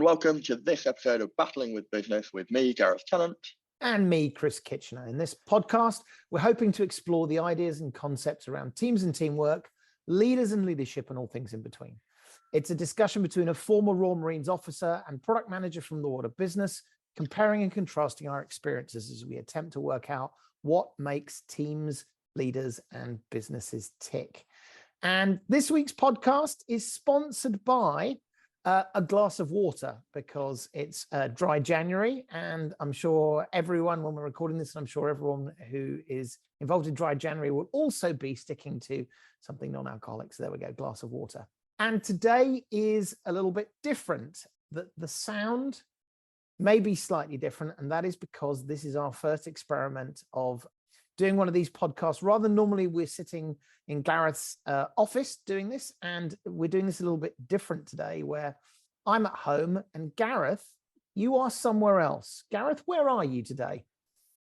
welcome to this episode of Battling with Business with me, Gareth Tennant. And me, Chris Kitchener. In this podcast, we're hoping to explore the ideas and concepts around teams and teamwork, leaders and leadership, and all things in between. It's a discussion between a former Royal Marines officer and product manager from the world of business, comparing and contrasting our experiences as we attempt to work out what makes teams, leaders, and businesses tick. And this week's podcast is sponsored by a glass of water, because it's dry January, and I'm sure everyone, when we're recording this, I'm sure everyone who is involved in dry January will also be sticking to something non-alcoholic. So there we go, glass of water. And today is a little bit different. The sound may be slightly different, and that is because this is our first experiment of doing one of these podcasts. Rather than normally we're sitting in Gareth's office doing this, and we're doing this a little bit different today, where I'm at home and Gareth, you are somewhere else. Gareth, where are you today?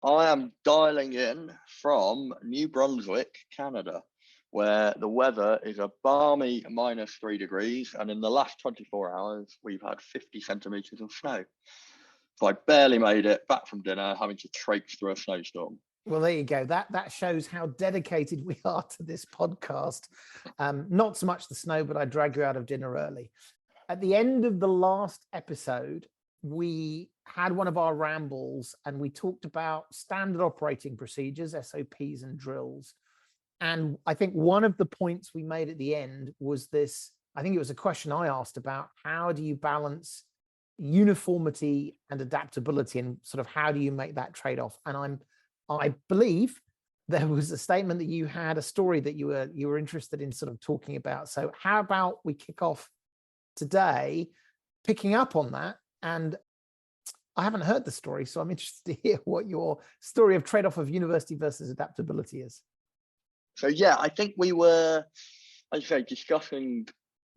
I am dialing in from New Brunswick, Canada, where the weather is a balmy -3 degrees, and in the last 24 hours, we've had 50 centimetres of snow. So I barely made it back from dinner, having to traipse through a snowstorm. Well, there you go. That shows how dedicated we are to this podcast. Not so much the snow, but I drag you out of dinner early. At the end of the last episode, we had one of our rambles and we talked about standard operating procedures, SOPs and drills. And I think one of the points we made at the end was this, I think it was a question I asked about, how do you balance uniformity and adaptability, and sort of how do you make that trade-off? And I believe there was a statement that you had, a story that you were interested in sort of talking about. So how about we kick off today picking up on that? And I haven't heard the story, so I'm interested to hear what your story of trade-off of university versus adaptability is. So yeah, I think we were, as you say, discussing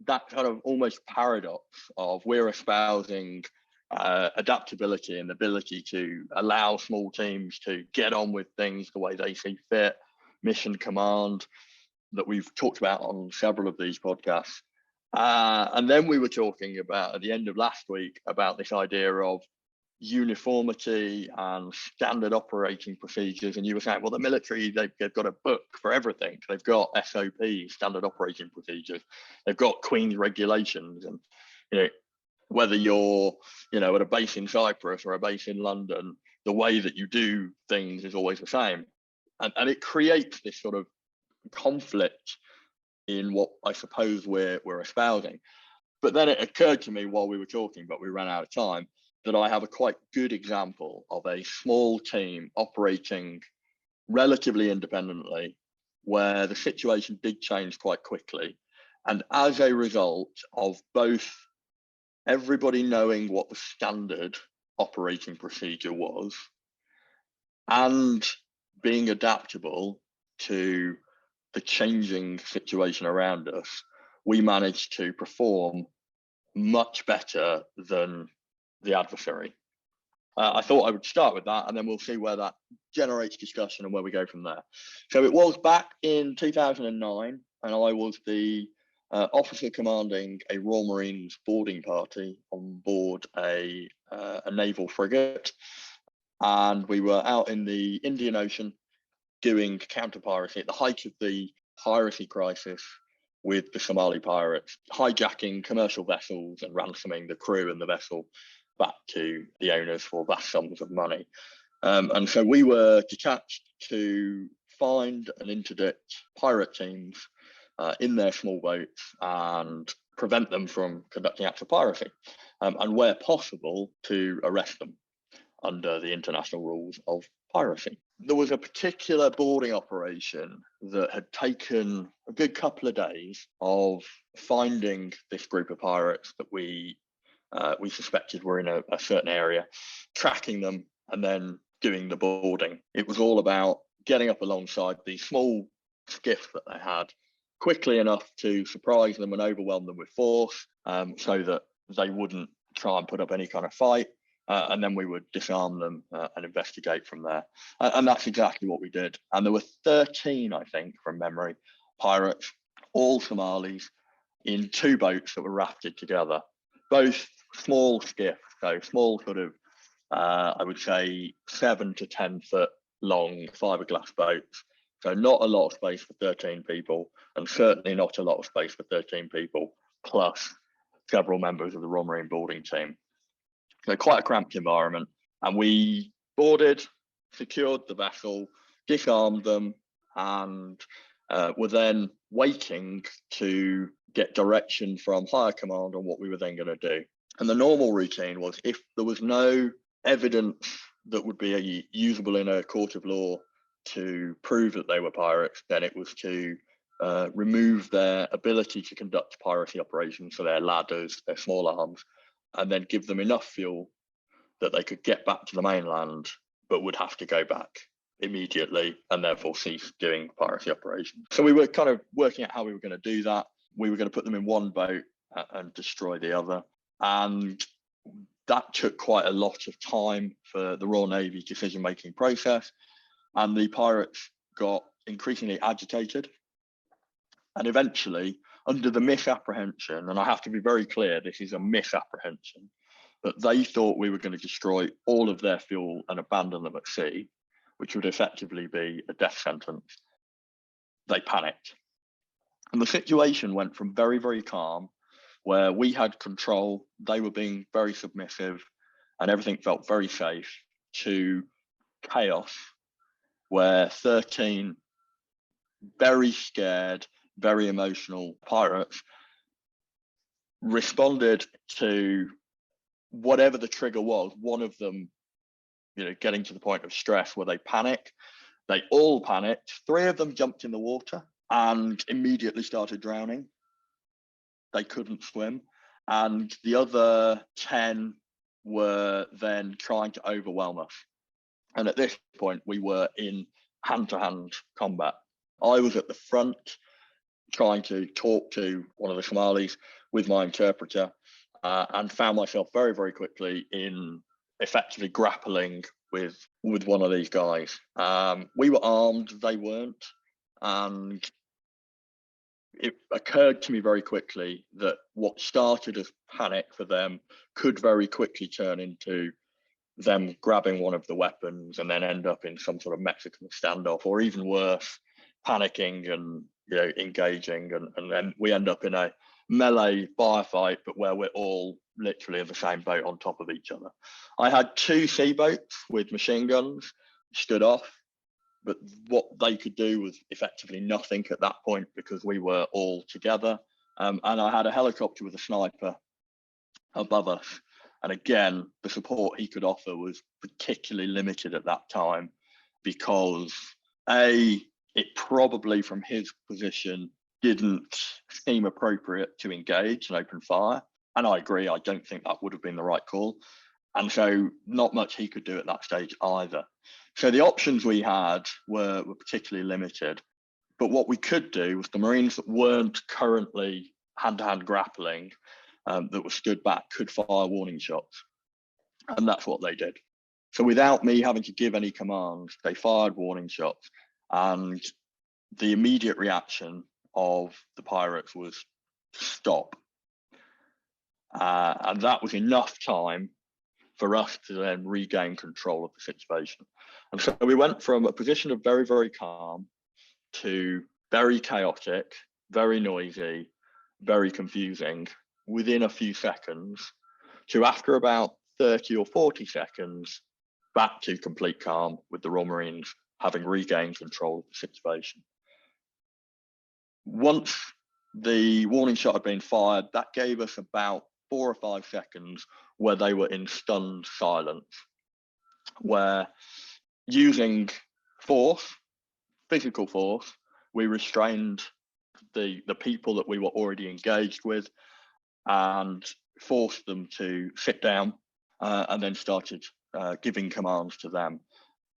that kind of almost paradox of we're espousing adaptability and the ability to allow small teams to get on with things the way they see fit, mission command that we've talked about on several of these podcasts. And then we were talking about, at the end of last week, about this idea of uniformity and standard operating procedures. And you were saying, well, the military, they've got a book for everything. They've got SOPs, standard operating procedures. They've got Queen's regulations. And, whether you're, at a base in Cyprus or a base in London, the way that you do things is always the same. And it creates this sort of conflict in what I suppose we're espousing. But then it occurred to me while we were talking, but we ran out of time, that I have a quite good example of a small team operating relatively independently, where the situation did change quite quickly. And as a result of both everybody knowing what the standard operating procedure was and being adaptable to the changing situation around us, we managed to perform much better than the adversary. I thought I would start with that, and then we'll see where that generates discussion and where we go from there. So it was back in 2009, and I was the officer commanding a Royal Marines boarding party on board a naval frigate, and we were out in the Indian Ocean doing counter-piracy at the height of the piracy crisis with the Somali pirates, hijacking commercial vessels and ransoming the crew and the vessel back to the owners for vast sums of money. And so we were detached to find and interdict pirate teams in their small boats and prevent them from conducting acts of piracy, and where possible to arrest them under the international rules of piracy. There was a particular boarding operation that had taken a good couple of days of finding this group of pirates that we suspected were in a certain area, tracking them, and then doing the boarding. It was all about getting up alongside these small skiffs that they had quickly enough to surprise them and overwhelm them with force, so that they wouldn't try and put up any kind of fight. And then we would disarm them and investigate from there. And that's exactly what we did. And there were 13, I think, from memory, pirates, all Somalis, in two boats that were rafted together, both small skiff, so small sort of, I would say 7 to 10 foot long fiberglass boats. So not a lot of space for 13 people, and certainly not a lot of space for 13 people, plus several members of the Royal Marine boarding team. So quite a cramped environment. And we boarded, secured the vessel, disarmed them, and were then waiting to get direction from higher command on what we were then going to do. And the normal routine was, if there was no evidence that would be usable in a court of law to prove that they were pirates, then it was to remove their ability to conduct piracy operations, so their ladders, their small arms, and then give them enough fuel that they could get back to the mainland, but would have to go back immediately and therefore cease doing piracy operations. So we were kind of working out how we were going to do that. We were going to put them in one boat and destroy the other. And that took quite a lot of time for the Royal Navy decision-making process. And the pirates got increasingly agitated. And eventually, under the misapprehension, and I have to be very clear, this is a misapprehension, that they thought we were going to destroy all of their fuel and abandon them at sea, which would effectively be a death sentence, they panicked. And the situation went from very, very calm, where we had control, they were being very submissive, and everything felt very safe, to chaos, where 13 very scared, very emotional pirates responded to whatever the trigger was. One of them, getting to the point of stress where they panicked. They all panicked. 3 of them jumped in the water and immediately started drowning. They couldn't swim. And the other 10 were then trying to overwhelm us. And at this point, we were in hand-to-hand combat. I was at the front trying to talk to one of the Somalis with my interpreter, and found myself very, very quickly in effectively grappling with one of these guys. We were armed, they weren't. And it occurred to me very quickly that what started as panic for them could very quickly turn into them grabbing one of the weapons and then end up in some sort of Mexican standoff, or even worse, panicking and engaging, and then we end up in a melee firefight, but where we're all literally in the same boat on top of each other. I had 2 sea boats with machine guns stood off, but what they could do was effectively nothing at that point because we were all together. And I had a helicopter with a sniper above us. And again, the support he could offer was particularly limited at that time because it probably from his position didn't seem appropriate to engage and open fire. And I agree, I don't think that would have been the right call. And so not much he could do at that stage either. So the options we had were particularly limited. But what we could do was the Marines that weren't currently hand-to-hand grappling, that were stood back, could fire warning shots. And that's what they did. So without me having to give any commands, they fired warning shots. And the immediate reaction of the pirates was stop. And that was enough time for us to then regain control of the situation. And so we went from a position of very, very calm to very chaotic, very noisy, very confusing within a few seconds, to after about 30 or 40 seconds, back to complete calm with the Royal Marines having regained control of the situation. Once the warning shot had been fired, that gave us about 4 or 5 seconds where they were in stunned silence, where using force, physical force, we restrained the people that we were already engaged with and forced them to sit down, and then started giving commands to them.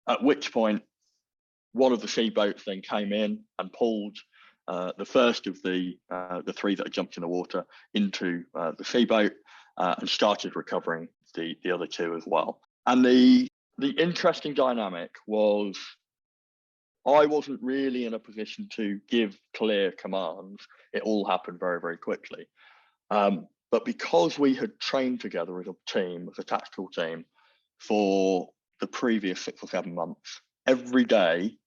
At which point, one of the sea boats then came in and pulled the first of the 3 that had jumped in the water into the sea boat, and started recovering the other 2 as well. And the interesting dynamic was I wasn't really in a position to give clear commands. It all happened very, very quickly. But But because we had trained together as a team, as a tactical team, for the previous 6 or 7 months, every day,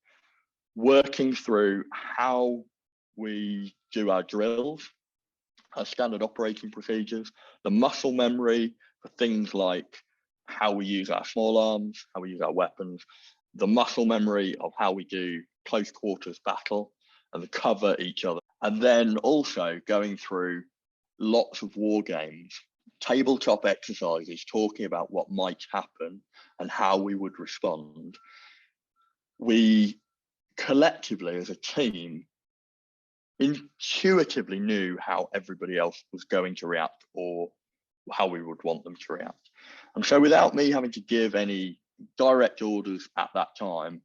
working through how we do our drills, our standard operating procedures, the muscle memory for things like how we use our small arms, how we use our weapons, the muscle memory of how we do close quarters battle and cover each other. And then also going through lots of war games, tabletop exercises, talking about what might happen and how we would respond. We collectively as a team intuitively knew how everybody else was going to react or how we would want them to react. And so without me having to give any direct orders at that time,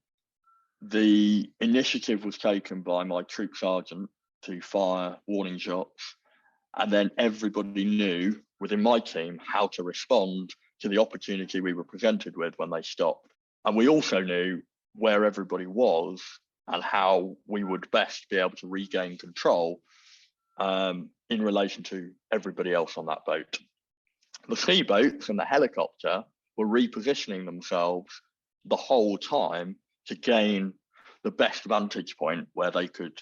the initiative was taken by my troop sergeant to fire warning shots. And then everybody knew within my team how to respond to the opportunity we were presented with when they stopped. And we also knew where everybody was and how we would best be able to regain control in relation to everybody else on that boat. The sea boats and the helicopter were repositioning themselves the whole time to gain the best vantage point where they could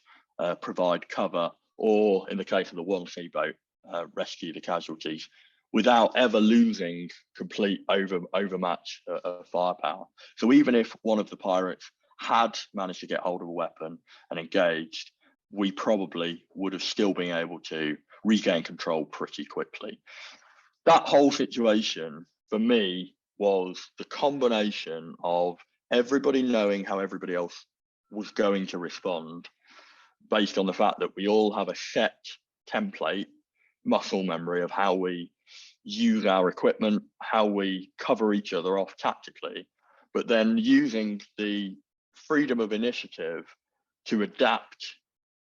provide cover, or in the case of the one sea boat, rescue the casualties without ever losing complete overmatch of firepower. So even if one of the pirates had managed to get hold of a weapon and engaged, we probably would have still been able to regain control pretty quickly. That whole situation for me was the combination of everybody knowing how everybody else was going to respond based on the fact that we all have a set template, muscle memory of how we use our equipment, how we cover each other off tactically, but then using the freedom of initiative to adapt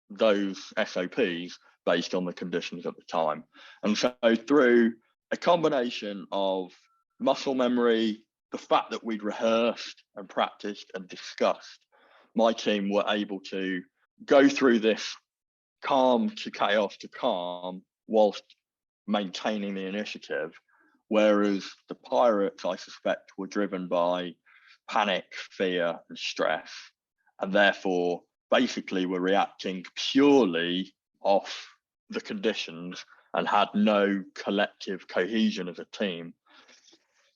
those SOPs based on the conditions at the time. And so through a combination of muscle memory, the fact that we'd rehearsed and practiced and discussed, my team were able to go through this calm to chaos to calm whilst maintaining the initiative, whereas the pirates, I suspect, were driven by panic, fear and stress, and therefore basically were reacting purely off the conditions and had no collective cohesion as a team.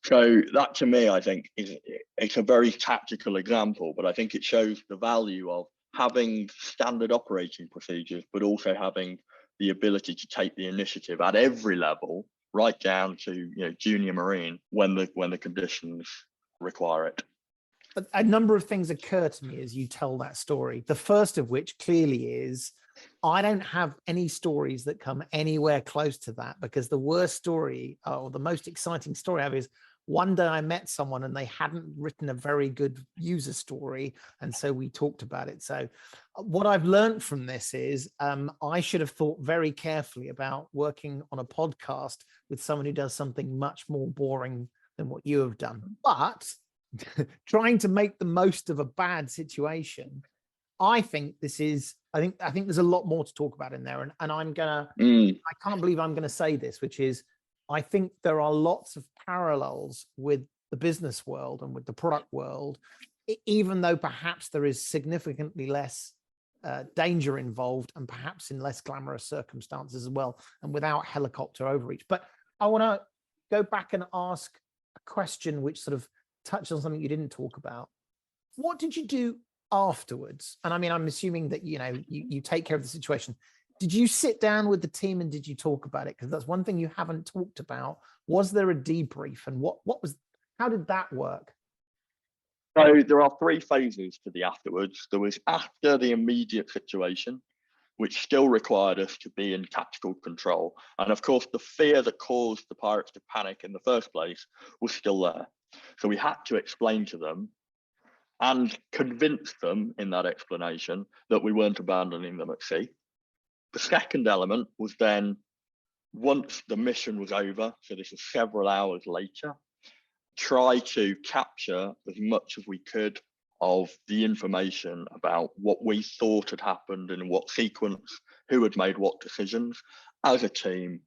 So that to me, I think it's a very tactical example, but I think it shows the value of having standard operating procedures, but also having the ability to take the initiative at every level, right down to junior Marine when the conditions require it. A number of things occur to me as you tell that story. The first of which clearly is, I don't have any stories that come anywhere close to that, because the worst story or the most exciting story I have is one day I met someone and they hadn't written a very good user story. And so we talked about it. So what I've learned from this is I should have thought very carefully about working on a podcast with someone who does something much more boring than what you have done. But trying to make the most of a bad situation, I think there's a lot more to talk about in there. And I can't believe I'm gonna say this, which is, I think there are lots of parallels with the business world and with the product world, even though perhaps there is significantly less danger involved and perhaps in less glamorous circumstances as well, and without helicopter overreach. But I want to go back and ask a question which sort of touches on something you didn't talk about. What did you do afterwards? And I mean, I'm assuming that you take care of the situation. Did you sit down with the team and did you talk about it? Because that's one thing you haven't talked about. Was there a debrief, and how did that work? So there are 3 phases to the afterwards. There was after the immediate situation, which still required us to be in tactical control. And of course, the fear that caused the pirates to panic in the first place was still there. So we had to explain to them and convince them in that explanation that we weren't abandoning them at sea. The second element was then, once the mission was over, so this was several hours later, try to capture as much as we could of the information about what we thought had happened and in what sequence, who had made what decisions as a team,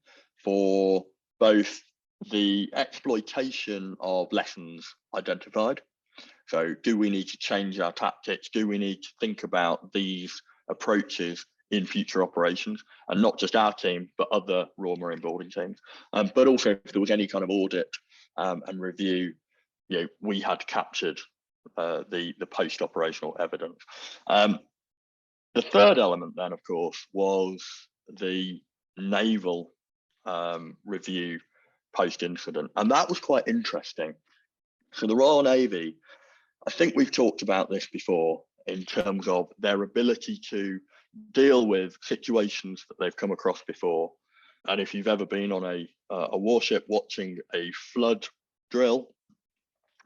for both the exploitation of lessons identified. So do we need to change our tactics? Do we need to think about these approaches in future operations, and not just our team, but other Royal Marine boarding teams? But also if there was any kind of audit and review, we had captured the post-operational evidence. The third element then, of course, was the naval review post-incident, and that was quite interesting. So the Royal Navy, I think we've talked about this before in terms of their ability to deal with situations that they've come across before. And if you've ever been on a warship watching a flood drill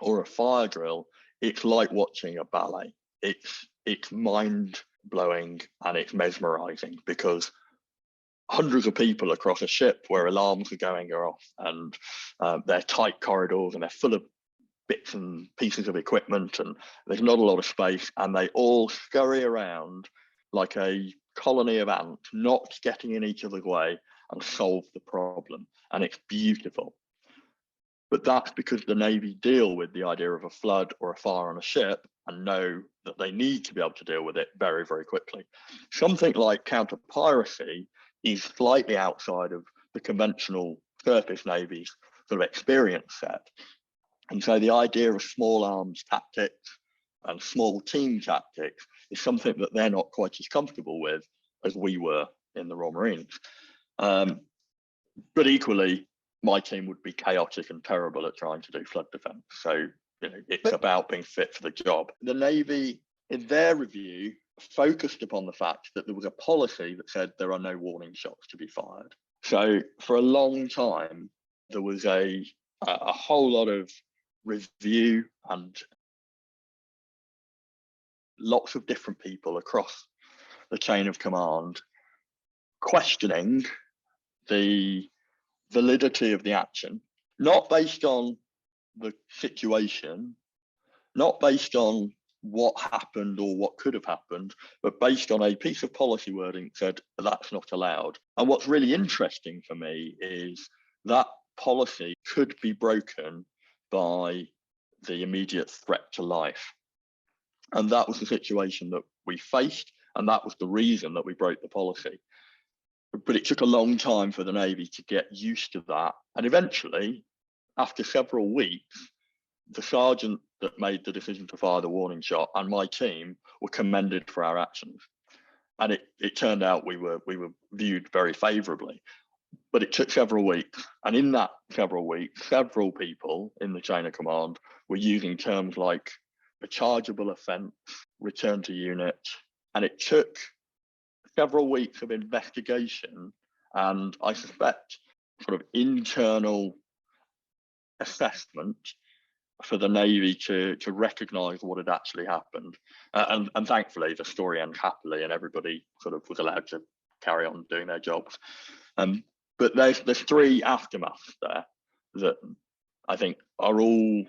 or a fire drill, it's like watching a ballet. It's mind-blowing and it's mesmerizing, because hundreds of people across a ship where alarms are going off, and they're tight corridors and they're full of bits and pieces of equipment, and there's not a lot of space, and they all scurry around like a colony of ants, not getting in each other's way, and solve the problem. And it's beautiful. But that's because the Navy deal with the idea of a flood or a fire on a ship and know that they need to be able to deal with it very, very quickly. Something like counter-piracy is slightly outside of the conventional surface Navy's sort of experience set. And so the idea of small arms tactics and small team tactics is something that they're not quite as comfortable with as we were in the Royal Marines. But equally, my team would be chaotic and terrible at trying to do flood defense. So, it's about being fit for the job. The Navy, in their review, focused upon the fact that there was a policy that said there are no warning shots to be fired. So for a long time, there was a whole lot of review and lots of different people across the chain of command questioning the validity of the action, not based on the situation, not based on what happened or what could have happened, but based on a piece of policy wording that said that's not allowed. And what's really interesting for me is that policy could be broken by the immediate threat to life. And that was the situation that we faced, and that was the reason that we broke the policy. But it took a long time for the Navy to get used to that. And eventually, after several weeks, the sergeant that made the decision to fire the warning shot and my team were commended for our actions. And it turned out we were viewed very favourably. But it took several weeks. And in that several weeks, several people in the chain of command were using terms like a chargeable offence, return to unit. And it took several weeks of investigation and, I suspect, sort of internal assessment for the Navy to recognise what had actually happened. And thankfully, the story ends happily and everybody sort of was allowed to carry on doing their jobs. But there's three aftermaths there that I think are all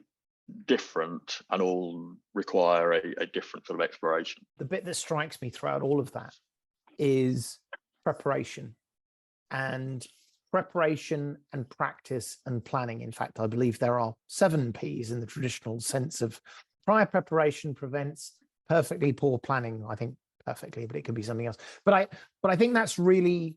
different and all require a different sort of exploration. The bit that strikes me throughout all of that is preparation and practice and planning. In fact, I believe there are 7 Ps in the traditional sense of prior preparation prevents perfectly poor planning. I think perfectly, but it could be something else. But I think that's really,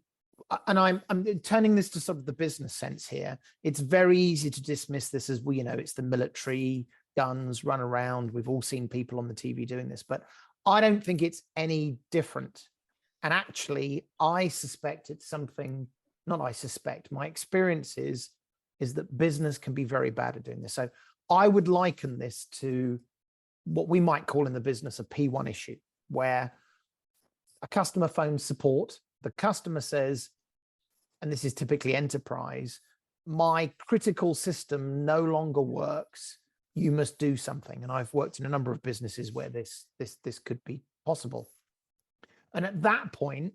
and I'm turning this to sort of the business sense here. It's very easy to dismiss this as, well, it's the military, guns, run around. We've all seen people on the TV doing this, but I don't think it's any different. And actually, I suspect it's something, not I suspect, my experience is that business can be very bad at doing this. So I would liken this to what we might call in the business a P1 issue, where a customer phones support, the customer says, and this is typically enterprise, my critical system no longer works, you must do something. And I've worked in a number of businesses where this could be possible. And at that point,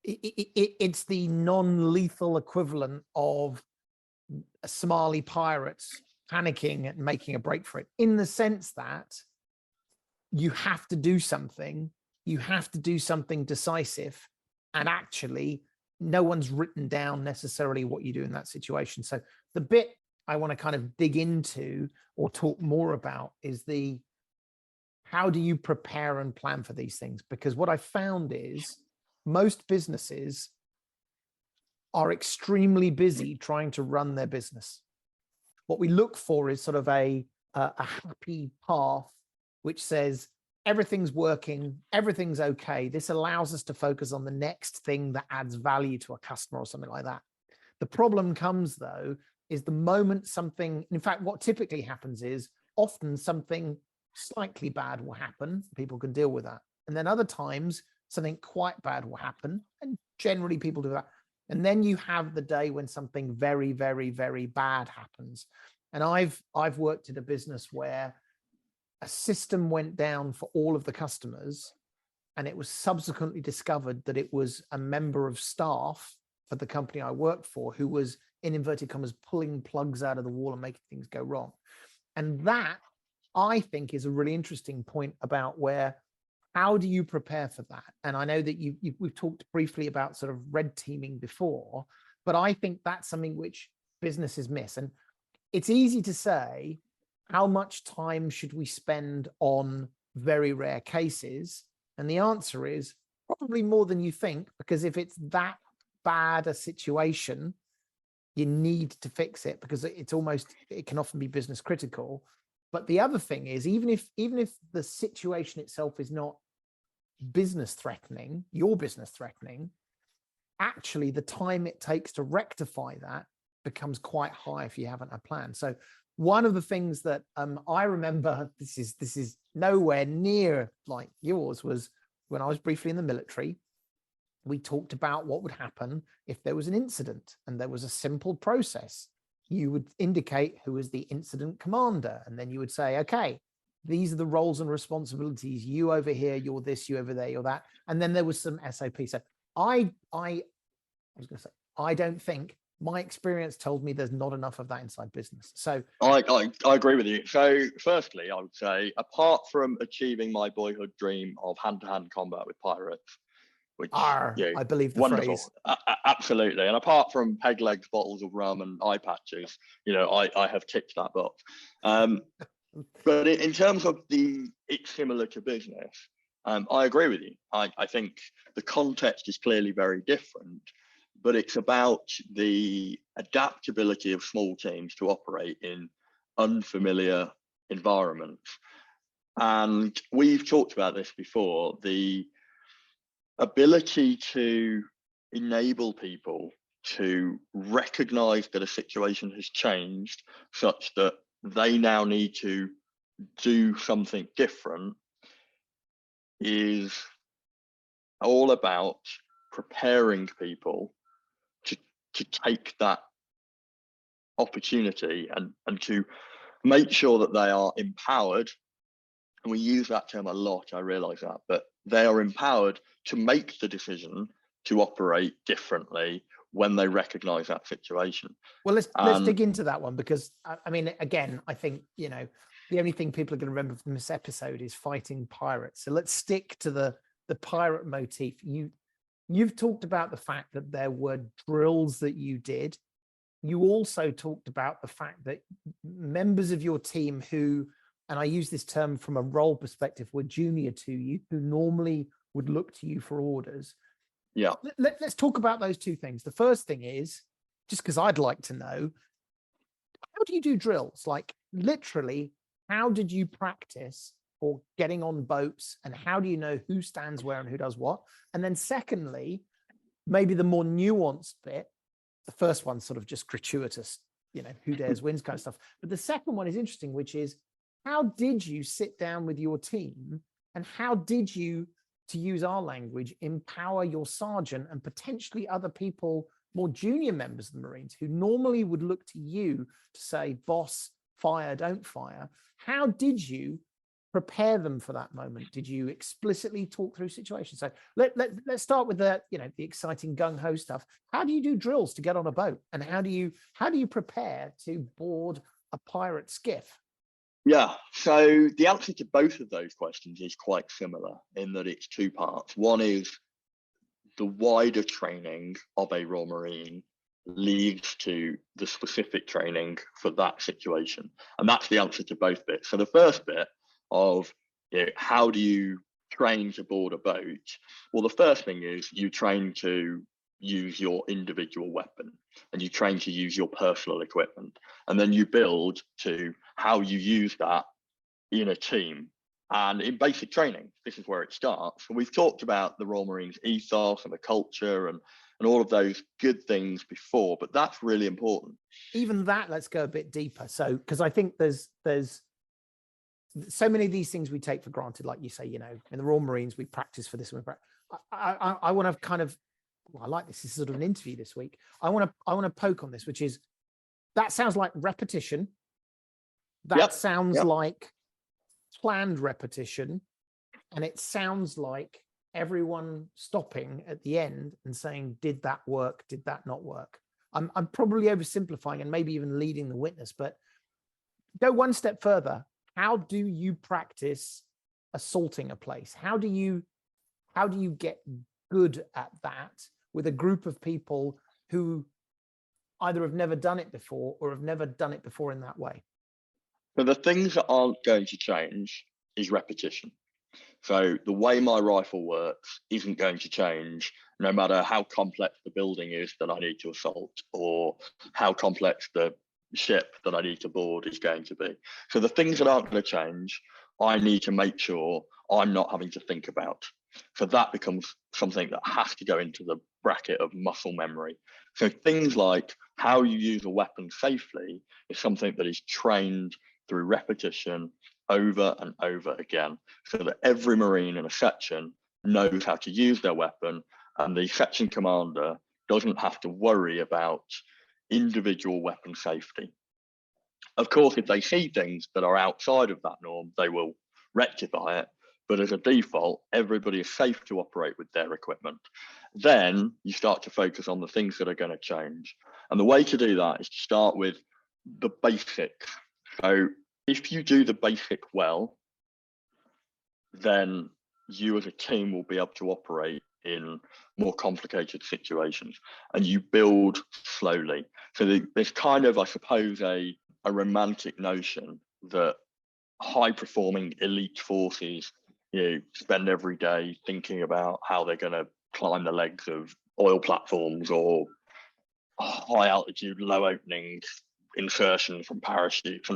it's the non-lethal equivalent of Somali pirates panicking and making a break for it, in the sense that you have to do something decisive, and actually no one's written down necessarily what you do in that situation. So the bit I want to kind of dig into or talk more about is how do you prepare and plan for these things? Because what I found is most businesses are extremely busy trying to run their business. What we look for is sort of a happy path, which says everything's working, everything's okay. This allows us to focus on the next thing that adds value to a customer or something like that. The problem comes, though, is the moment something, in fact, what typically happens is often something slightly bad will happen. People can deal with that. And then other times something quite bad will happen. And generally people do that. And then you have the day when something very, very, very bad happens. And I've worked at a business where a system went down for all of the customers, and it was subsequently discovered that it was a member of staff for the company I worked for who was, in inverted commas, pulling plugs out of the wall and making things go wrong. And that, I think, is a really interesting point about how do you prepare for that? And I know that we've talked briefly about sort of red teaming before, but I think that's something which businesses miss. And it's easy to say, how much time should we spend on very rare cases? And the answer is probably more than you think, because if it's that bad a situation, you need to fix it, because it can often be business critical. But the other thing is, even if the situation itself is not business threatening, your business threatening, actually the time it takes to rectify that becomes quite high if you haven't a plan. So one of the things that I remember, this is nowhere near like yours, was when I was briefly in the military. We talked about what would happen if there was an incident, and there was a simple process. You would indicate who was the incident commander, and then you would say, okay, these are the roles and responsibilities. You over here, you're this, you over there, you're that. And then there was some SOP. So I was going to say, I don't think, my experience told me there's not enough of that inside business. So I agree with you. So firstly, I would say, apart from achieving my boyhood dream of hand-to-hand combat with pirates, which I believe the wonderful, phrase. Absolutely. And apart from peg legs, bottles of rum, and eye patches, I have ticked that box. But in terms of it's similar to business, I agree with you. I think the context is clearly very different, but it's about the adaptability of small teams to operate in unfamiliar environments. And we've talked about this before, the ability to enable people to recognize that a situation has changed such that they now need to do something different is all about preparing people to take that opportunity and to make sure that they are empowered. And we use that term a lot, I realize that, but they are empowered to make the decision to operate differently when they recognize that situation. Well, let's dig into that one, because I mean, again, I think, the only thing people are going to remember from this episode is fighting pirates. So let's stick to the pirate motif. You've talked about the fact that there were drills that you did. You also talked about the fact that members of your team who, and I use this term from a role perspective, were junior to you, who normally would look to you for orders. Yeah. Let's talk about those two things. The first thing is, just because I'd like to know, how do you do drills? Like, literally, how did you practice for getting on boats, and how do you know who stands where and who does what? And then secondly, maybe the more nuanced bit, the first one's sort of just gratuitous, who dares wins kind of stuff. But the second one is interesting, which is, how did you sit down with your team, and how did you, to use our language, empower your sergeant and potentially other people, more junior members of the Marines, who normally would look to you to say, boss, fire, don't fire? How did you prepare them for that moment? Did you explicitly talk through situations? So let's start with the exciting gung-ho stuff. How do you do drills to get on a boat, and how do you prepare to board a pirate skiff? Yeah, so the answer to both of those questions is quite similar in that it's two parts. One is the wider training of a Royal Marine leads to the specific training for that situation. And that's the answer to both bits. So the first bit of, how do you train to board a boat? Well, the first thing is you train to use your individual weapon, and you train to use your personal equipment. And then you build to how you use that in a team. And in basic training, this is where it starts. And we've talked about the Royal Marines ethos and the culture and all of those good things before, but that's really important. Even that, let's go a bit deeper. So, because I think there's so many of these things we take for granted, like you say, in the Royal Marines, we practice for this. I want to kind of, well, I like this. This is sort of an interview this week. I want to poke on this, which is, that sounds like repetition. That sounds like planned repetition, and it sounds like everyone stopping at the end and saying, did that work? Did that not work? I'm probably oversimplifying and maybe even leading the witness, but go one step further. How do you practice assaulting a place? How do you get good at that with a group of people who either have never done it before or have never done it before in that way? So the things that aren't going to change is repetition. So the way my rifle works isn't going to change, no matter how complex the building is that I need to assault, or how complex the ship that I need to board is going to be. So the things that aren't going to change, I need to make sure I'm not having to think about. So that becomes something that has to go into the bracket of muscle memory. So things like how you use a weapon safely is something that is trained through repetition over and over again, so that every Marine in a section knows how to use their weapon, and the section commander doesn't have to worry about individual weapon safety. Of course, if they see things that are outside of that norm, they will rectify it. But as a default, everybody is safe to operate with their equipment. Then you start to focus on the things that are going to change. And the way to do that is to start with the basics. So if you do the basic well, then you as a team will be able to operate in more complicated situations, and you build slowly. So there's kind of, I suppose, a romantic notion that high performing elite forces, spend every day thinking about how they're going to climb the legs of oil platforms or high altitude, low opening insertion from parachutes.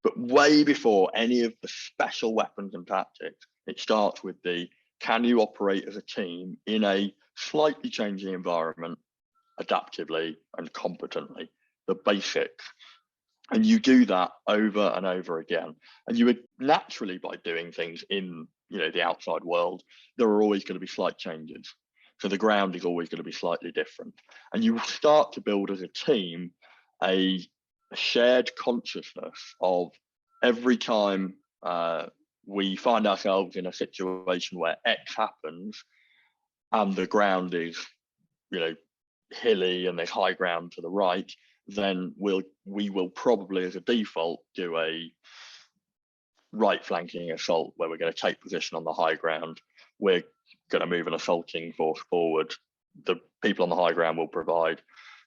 But way before any of the special weapons and tactics, it starts with can you operate as a team in a slightly changing environment, adaptively and competently, the basics. And you do that over and over again. And you would naturally, by doing things in the outside world, there are always going to be slight changes. So the ground is always going to be slightly different. And you start to build as a team a shared consciousness of every time we find ourselves in a situation where X happens and the ground is, hilly and there's high ground to the right, then we will probably as a default do a right flanking assault where we're going to take position on the high ground. We're going to move an assaulting force forward. The people on the high ground will provide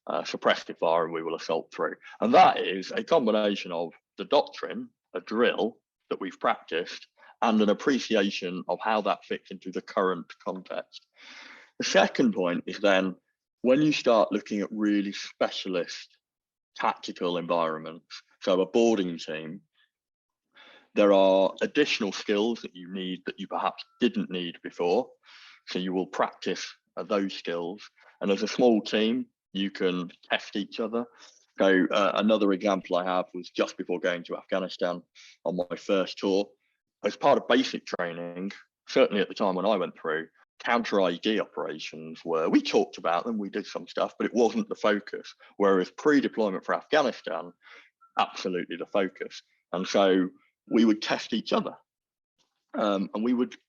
suppressive fire, and we will assault through. And that is a combination of the doctrine, a drill that we've practiced, and an appreciation of how that fits into the current context. The second point is then when you start looking at really specialist tactical environments, so a boarding team, there are additional skills that you need that you perhaps didn't need before. So you will practice those skills. And as a small team, you can test each other. So another example I have was just before going to Afghanistan on my first tour. As part of basic training, certainly at the time when I went through, counter-IED operations we talked about them, we did some stuff, but it wasn't the focus. Whereas pre-deployment for Afghanistan, absolutely the focus. And so we would test each other. And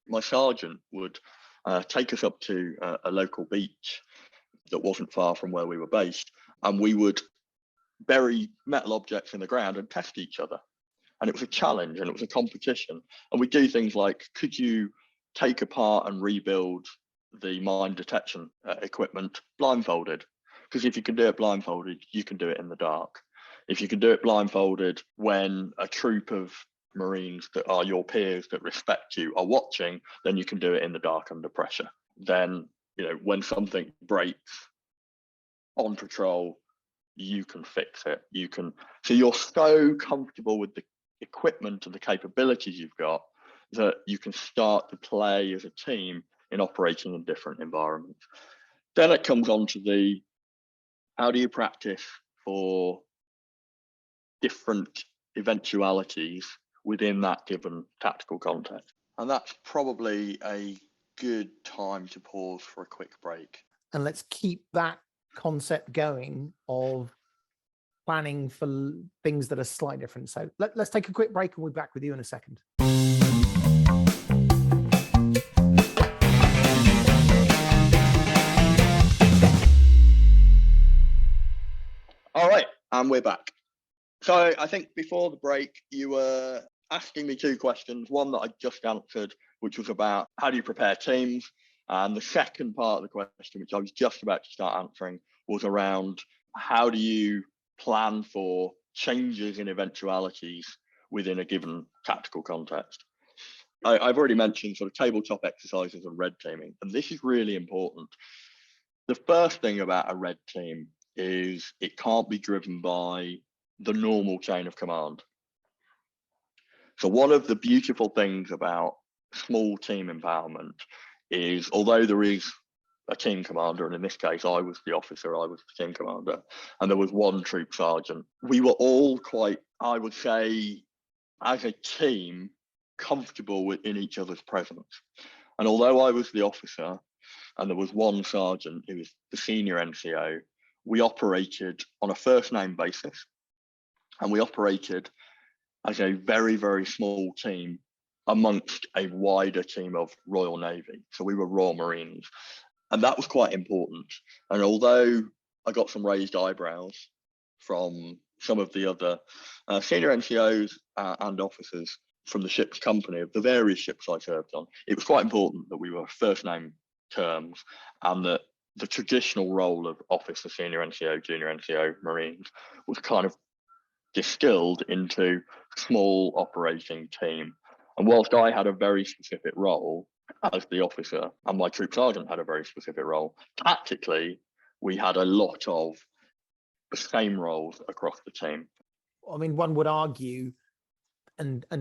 my sergeant would take us up to a local beach that wasn't far from where we were based. And we would bury metal objects in the ground and test each other. And it was a challenge and it was a competition. And we do things like, could you take apart and rebuild the mine detection equipment blindfolded. Because if you can do it blindfolded, you can do it in the dark. If you can do it blindfolded when a troop of Marines that are your peers that respect you are watching, then you can do it in the dark under pressure. Then, when something breaks on patrol, you can fix it. So you're so comfortable with the equipment and the capabilities you've got that you can start to play as a team in operating in different environments. Then it comes on to how do you practice for different eventualities within that given tactical context? And that's probably a good time to pause for a quick break. And let's keep that concept going of planning for things that are slightly different. So let's take a quick break and we'll be back with you in a second. All right, and we're back. So I think before the break, you were asking me two questions. One that I just answered, which was about how do you prepare teams? And the second part of the question, which I was just about to start answering, was around how do you plan for changes in eventualities within a given tactical context. I've already mentioned sort of tabletop exercises and red teaming, and this is really important. The first thing about a red team is it can't be driven by the normal chain of command. So one of the beautiful things about small team empowerment is, although there is a team commander, and in this case, I was the officer, I was the team commander, and there was one troop sergeant, we were all quite, I would say, as a team, comfortable in each other's presence. And although I was the officer, and there was one sergeant who was the senior NCO, we operated on a first name basis, and we operated as a very, very small team amongst a wider team of Royal Navy. So we were Royal Marines. And that was quite important. And although I got some raised eyebrows from some of the other senior NCOs and officers from the ship's company, of the various ships I served on, it was quite important that we were first name terms, and that the traditional role of officer, senior NCO, junior NCO, Marines was kind of distilled into small operating team. And whilst I had a very specific role as the officer, and my troop sergeant had a very specific role, tactically, we had a lot of the same roles across the team. I mean, one would argue, and I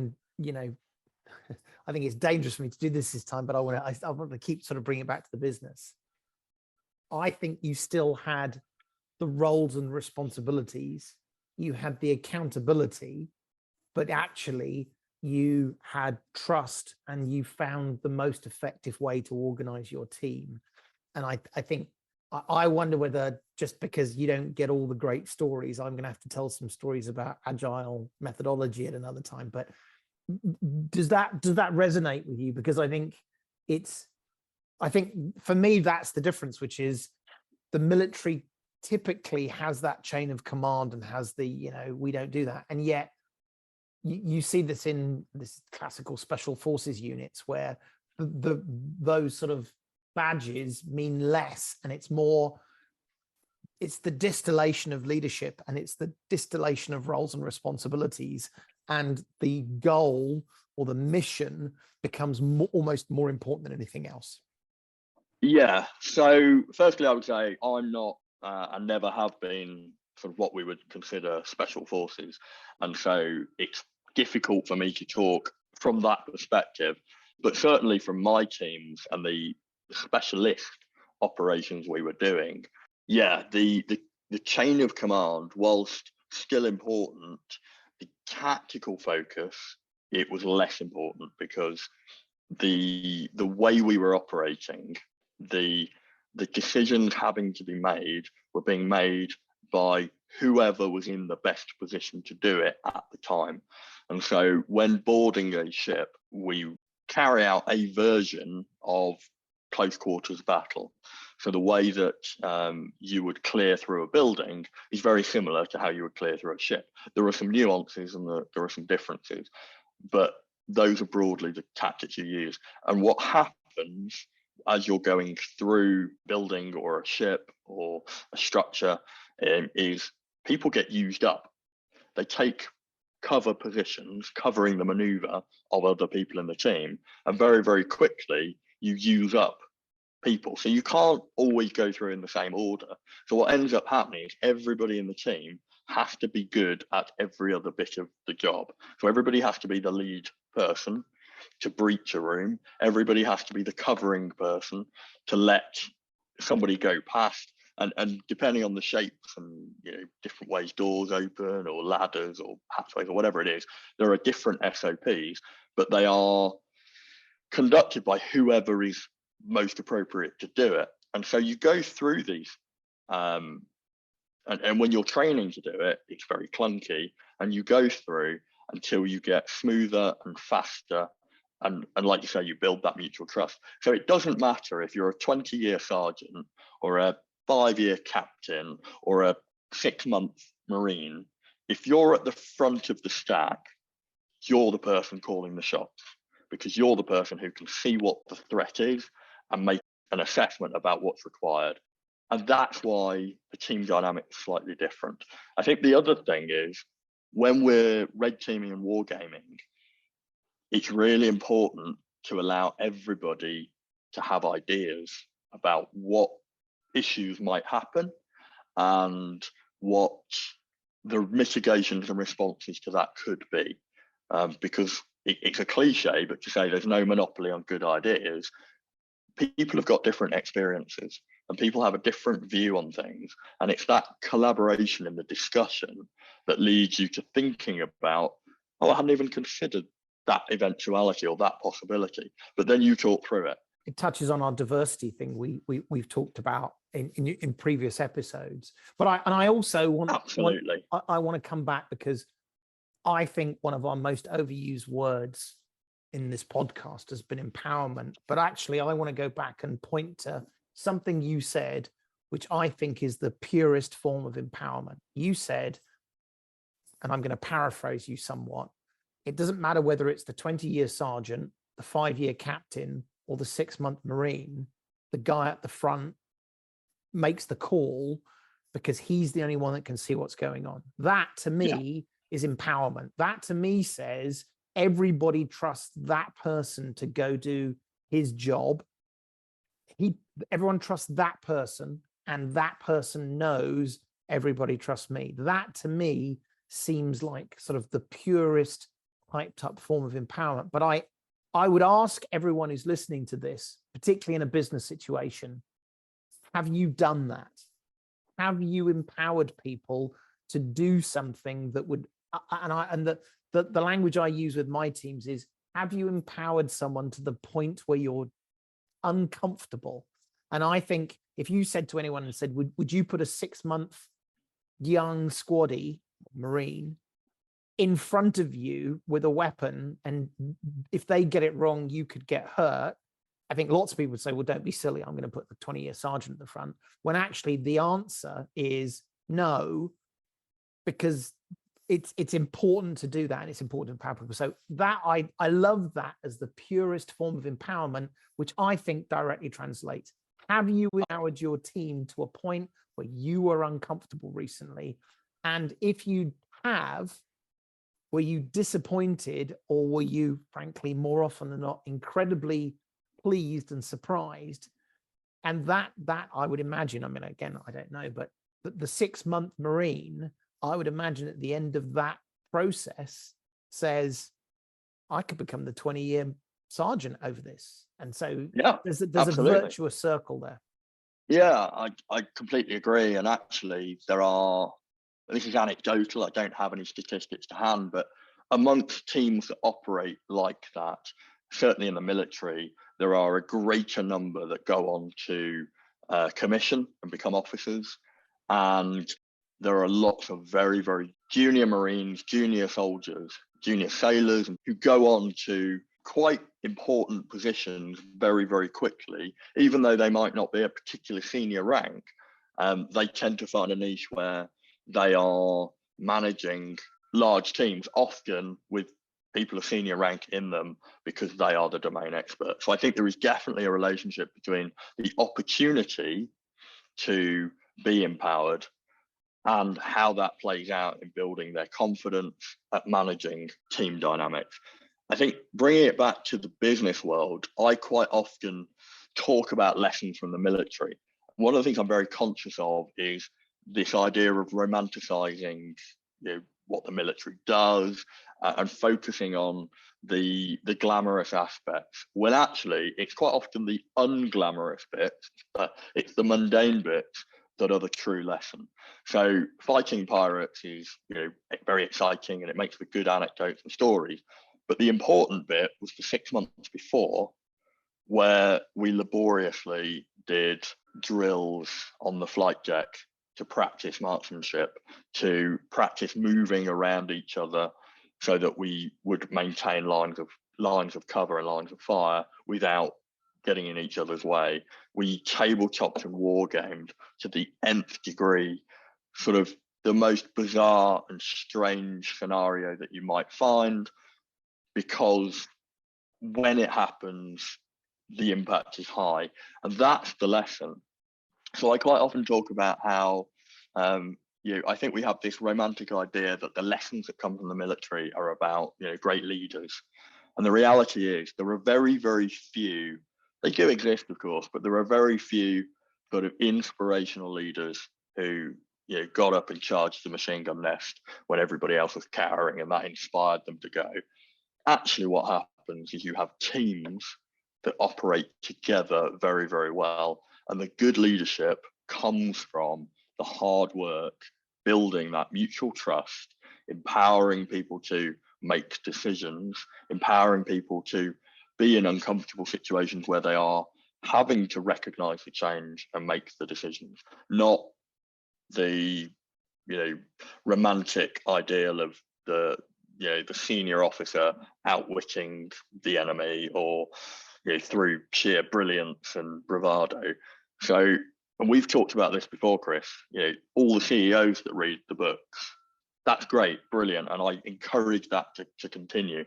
think it's dangerous for me to do this time, but I want to keep sort of bringing it back to the business. I think you still had the roles and responsibilities, you had the accountability, but actually you had trust and you found the most effective way to organize your team. And I think, I wonder whether just because you don't get all the great stories, I'm going to have to tell some stories about agile methodology at another time. But does that resonate with you? Because I think for me, that's the difference, which is the military typically has that chain of command and has the, we don't do that. And yet you see this in this classical special forces units where those sort of badges mean less, and it's the distillation of leadership, and it's the distillation of roles and responsibilities, and the goal or the mission becomes almost more important than anything else. Yeah. So firstly, I would say I'm not and never have been sort of what we would consider special forces. And so it's difficult for me to talk from that perspective, but certainly from my teams and the specialist operations we were doing, the chain of command, whilst still important, the tactical focus, it was less important, because the way we were operating, the decisions having to be made were being made by whoever was in the best position to do it at the time. And so when boarding a ship, we carry out a version of close quarters battle. So the way that you would clear through a building is very similar to how you would clear through a ship. There are some nuances and there are some differences, but those are broadly the tactics you use. And what happens as you're going through building or a ship or a structure, is people get used up. They take cover positions, covering the maneuver of other people in the team, and very, very quickly you use up people. So you can't always go through in the same order. So what ends up happening is everybody in the team has to be good at every other bit of the job. So everybody has to be the lead person to breach a room. Everybody has to be the covering person to let somebody go past. And depending on the shapes and different ways doors open or ladders or pathways or whatever it is, there are different SOPs, but they are conducted by whoever is most appropriate to do it. And so you go through these, and when you're training to do it, it's very clunky, and you go through until you get smoother and faster. And like you say, you build that mutual trust. So it doesn't matter if you're a 20-year sergeant or a 5-year captain or a 6-month Marine. If you're at the front of the stack, you're the person calling the shots, because you're the person who can see what the threat is and make an assessment about what's required. And that's why the team dynamic is slightly different. I think the other thing is, when we're red teaming and wargaming, it's really important to allow everybody to have ideas about what issues might happen and what the mitigations and responses to that could be. Because it's a cliche, but to say there's no monopoly on good ideas, people have got different experiences and people have a different view on things. And it's that collaboration in the discussion that leads you to thinking about, oh, I hadn't even considered that eventuality or that possibility. But then you talk through it. It touches on our diversity thing we've talked about in previous episodes. But I also want I want to come back, because I think one of our most overused words in this podcast has been empowerment. But actually, I want to go back and point to something you said, which I think is the purest form of empowerment. You said, and I'm going to paraphrase you somewhat, it doesn't matter whether it's the 20-year sergeant, the 5-year captain, or the 6-month Marine, the guy at the front makes the call because he's the only one that can see what's going on. That to me is empowerment. That to me says everybody trusts that person to go do his job. Everyone trusts that person, and that person knows everybody trusts me. That to me seems like sort of the purest hyped up form of empowerment. But I would ask everyone who's listening to this, particularly in a business situation, have you done that? Have you empowered people to do something that would, the language I use with my teams is, have you empowered someone to the point where you're uncomfortable? And I think if you said to anyone and said, would you put a 6-month young squaddy Marine in front of you with a weapon, and if they get it wrong, you could get hurt? I think lots of people would say, well, don't be silly, I'm going to put the 20-year sergeant at the front, when actually the answer is no, because it's important to do that, and it's important to empower people. So that I love that as the purest form of empowerment, which I think directly translates. Have you empowered your team to a point where you were uncomfortable recently? And if you have, were you disappointed, or were you, frankly, more often than not, incredibly pleased and surprised? And that I would imagine, I mean, again, I don't know, but the 6-month Marine, I would imagine at the end of that process says, I could become the 20-year sergeant over this. And so there's a virtuous circle there. Yeah, I completely agree. And actually this is anecdotal, I don't have any statistics to hand, but amongst teams that operate like that, certainly in the military, there are a greater number that go on to commission and become officers. And there are lots of very, very junior Marines, junior soldiers, junior sailors who go on to quite important positions very, very quickly, even though they might not be a particular senior rank. They tend to find a niche where they are managing large teams, often with people of senior rank in them because they are the domain experts. So I think there is definitely a relationship between the opportunity to be empowered and how that plays out in building their confidence at managing team dynamics. I think bringing it back to the business world, I quite often talk about lessons from the military. One of the things I'm very conscious of is this idea of romanticizing, what the military does and focusing on the glamorous aspects, when actually it's quite often the unglamorous bits, it's the mundane bits that are the true lesson. So fighting pirates is very exciting and it makes for good anecdotes and stories. But the important bit was the 6 months before, where we laboriously did drills on the flight deck to practice marksmanship, to practice moving around each other so that we would maintain lines of cover and lines of fire without getting in each other's way. We tabletopped and war gamed to the nth degree, sort of the most bizarre and strange scenario that you might find, because when it happens, the impact is high. And that's the lesson. So I quite often talk about how I think we have this romantic idea that the lessons that come from the military are about great leaders. And the reality is there are very, very few, they do exist, of course, but there are very few sort of inspirational leaders who got up and charged the machine gun nest when everybody else was cowering, and that inspired them to go. Actually, what happens is you have teams that operate together very, very well. And the good leadership comes from the hard work, building that mutual trust, empowering people to make decisions, empowering people to be in uncomfortable situations where they are having to recognize the change and make the decisions, not the romantic ideal of the senior officer outwitting the enemy or through sheer brilliance and bravado. So, and we've talked about this before, Chris, all the CEOs that read the books, that's great, brilliant. And I encourage that to continue.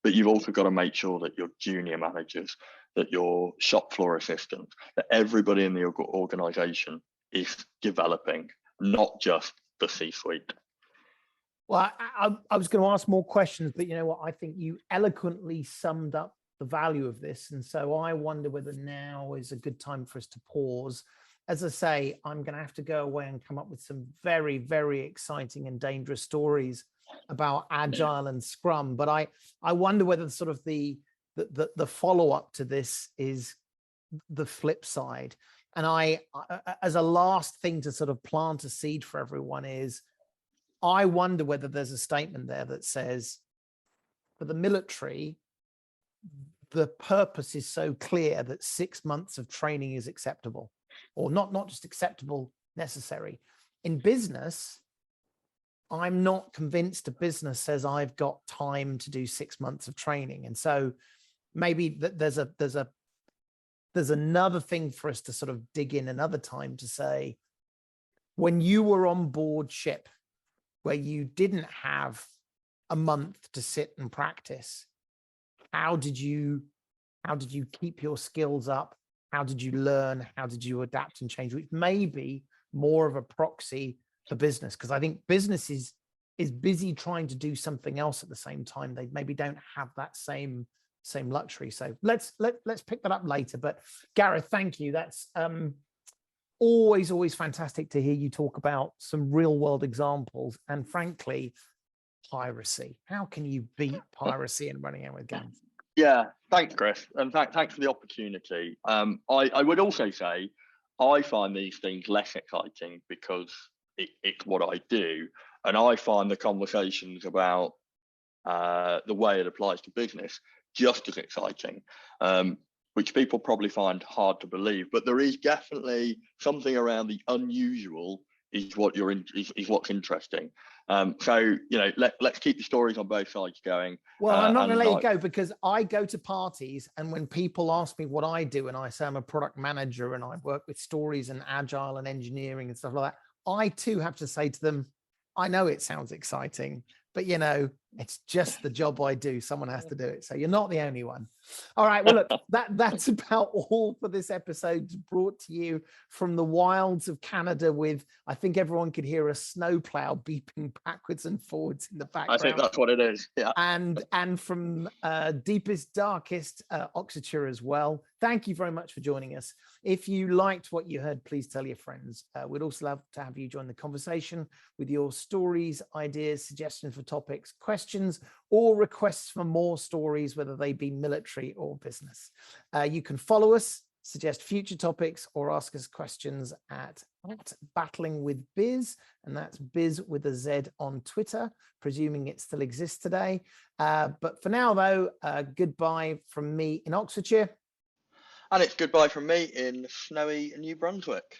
But you've also got to make sure that your junior managers, that your shop floor assistants, that everybody in the organization is developing, not just the C-suite. Well, I was going to ask more questions, but you know what? I think you eloquently summed up the value of this. And so I wonder whether now is a good time for us to pause. As I say, I'm going to have to go away and come up with some very, very exciting and dangerous stories about Agile and Scrum. But I wonder whether sort of the follow-up to this is the flip side. And I, as a last thing to sort of plant a seed for everyone, is I wonder whether there's a statement there that says, for the military, the purpose is so clear that 6 months of training is acceptable, or not just acceptable, necessary. In business, I'm not convinced a business says I've got time to do 6 months of training. And so maybe there's another thing for us to sort of dig in another time to say, when you were on board ship, where you didn't have a month to sit and practice, how did you keep your skills up? How did you learn? How did you adapt and change? Which may be more of a proxy for business, because I think business is busy trying to do something else at the same time. They maybe don't have that same luxury. So let's pick that up later. But Gareth, thank you. That's always fantastic to hear you talk about some real world examples, and frankly, piracy. How can you beat piracy and running out with guns? Yeah, thanks, Chris, and thanks for the opportunity. I would also say I find these things less exciting because it's what I do, and I find the conversations about the way it applies to business just as exciting, which people probably find hard to believe. But there is definitely something around the unusual is what's interesting. So let's keep the stories on both sides going. Well, I'm not going to let you go, because I go to parties, and when people ask me what I do, and I say I'm a product manager and I work with stories and agile and engineering and stuff like that, I too have to say to them, I know it sounds exciting, but It's just the job I do. Someone has to do it. So you're not the only one. All right. Well, look, that's about all for this episode, brought to you from the wilds of Canada with, I think everyone could hear a snowplow beeping backwards and forwards in the background. I think that's what it is. Yeah. And from deepest, darkest Oxfordshire as well. Thank you very much for joining us. If you liked what you heard, please tell your friends. We'd also love to have you join the conversation with your stories, ideas, suggestions for topics, questions, or requests for more stories, whether they be military or business. You can follow us, suggest future topics, or ask us questions at Battling with Biz, and that's Biz with a Z on Twitter, presuming it still exists today. But for now, though, goodbye from me in Oxfordshire. And it's goodbye from me in snowy New Brunswick.